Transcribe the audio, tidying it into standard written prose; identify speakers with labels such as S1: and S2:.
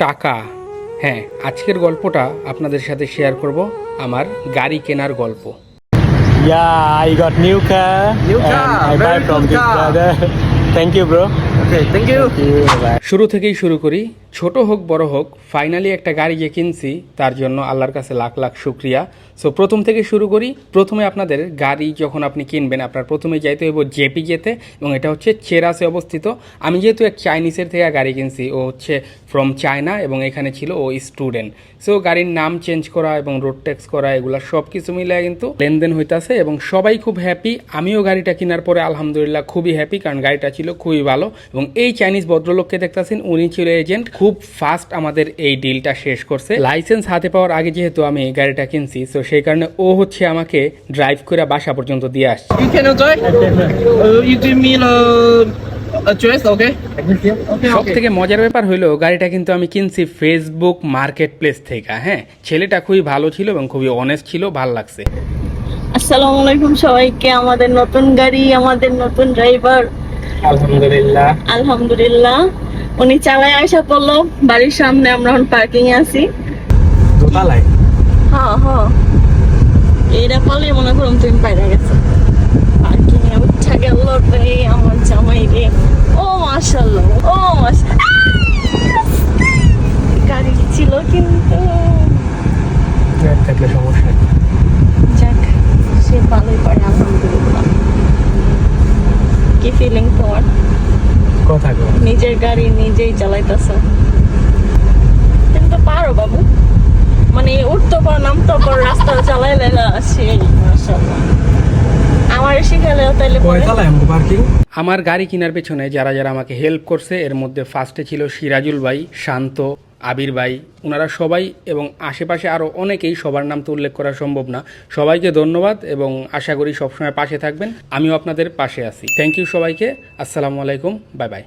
S1: টাকা। হ্যাঁ, আজকের গল্পটা আপনাদের সাথে শেয়ার করব আমার গাড়ি কেনার গল্প।
S2: Yeah, I got new car.
S3: New car,
S2: And I buy
S3: very
S2: from
S3: good
S2: this
S3: car.
S2: brother. Thank you, bro.
S3: Okay, thank you.
S2: Bye.
S1: শুরু থেকেই শুরু করি। ছোট হোক বড় হোক, ফাইনালি একটা গাড়ি যে কিনছি তার জন্য আল্লাহর কাছে লাখ লাখ শুক্রিয়া। সো প্রথম থেকে শুরু করি। প্রথমে আপনাদের গাড়ি যখন আপনি কিনবেন, আপনার প্রথমে যাইতে হইব জেপি যেতে, এবং এটা হচ্ছে চেরাসে অবস্থিত। আমি যেহেতু এক চাইনিজের থেকে গাড়ি কিনছি, ও হচ্ছে ফ্রম চায়না এবং এখানে ছিল ও স্টুডেন্ট। সো গাড়ির নাম চেঞ্জ করা এবং রোড ট্যাক্স করা এগুলো সব কিছু মিলে কিন্তু লেনদেন হইতাছে এবং সবাই খুব হ্যাপি। আমিও গাড়িটা কেনার পরে আলহামদুলিল্লাহ খুবই হ্যাপি, কারণ গাড়িটা ছিল খুবই ভালো। এবং এই চাইনিজ ভদ্রলোককে দেখতেছেন, উনি ছিল এজেন্ট। খুব ফাস্ট আমাদের এই ডিলটা শেষ করছে। লাইসেন্স হাতে পাওয়ার আগে যেহেতু আমি এই গাড়িটা কিনছি, সো সেই কারণে ও হচ্ছে আমাকে ড্রাইভ করে বাসা পর্যন্ত দিয়ে আসছে।
S3: You can enjoy. You give me the address, okay?
S1: সব থেকে মজার ব্যাপার হইলো, গাড়িটা কিন্তু আমি কিনছি ফেসবুক মার্কেট প্লেস থেকে। হ্যাঁ, ছেলেটা খুবই ভালো ছিল এবং খুবই অনেস্ট ছিল, ভালো লাগছে।
S4: আসসালামু আলাইকুম সবাইকে। আমাদের নতুন গাড়ি, আমাদের নতুন ড্রাইভার,
S2: আলহামদুলিল্লাহ।
S4: আলহামদুলিল্লাহ। উনি চালায় আসা করলো বাড়ির সামনে, আমরা এখন পার্কিং এ আছি।
S2: দোতলায়।
S4: হ্যাঁ হ্যাঁ, এইটা পালে মনে করুন তুমি বাইরে গেছো। পার্কিং এ উঠা গেল রে আমার জামাই রে। ও মাশাআল্লাহ, ও মাশাআল্লাহ। গাড়ি ছিল কিন্তু
S2: থাকলে সমস্যা নেই।
S4: যাক, সে ভালোই পারে আলহামদুলিল্লাহ। কি ফিলিং তোমার?
S2: কথা কো।
S4: নিজের গাড়ি নিজেই চালাইতেছে, কিন্তু পারো বাবু, মানে উঠতে পারো, নামতে পারো, রাস্তা চালাইলে না সেই মাশাআল্লাহ। আমার শিখালেও তাইলে পরে।
S2: কয়তলায় আমগো পার্কিং?
S1: আমার গাড়ি কেনার পেছনে যারা যারা আমাকে হেল্প করছে, এর মধ্যে ফার্স্টে ছিল সিরাজুল ভাই, শান্ত, আবির ভাই, ওনারা সবাই, এবং আশেপাশে আরও অনেকেই, সবার নাম তো উল্লেখ করা সম্ভব না। সবাইকে ধন্যবাদ এবং আশা করি সবসময় পাশে থাকবেন। আমিও আপনাদের পাশে আছি। থ্যাংক ইউ সবাইকে। আসসালামু আলাইকুম, বাই বাই।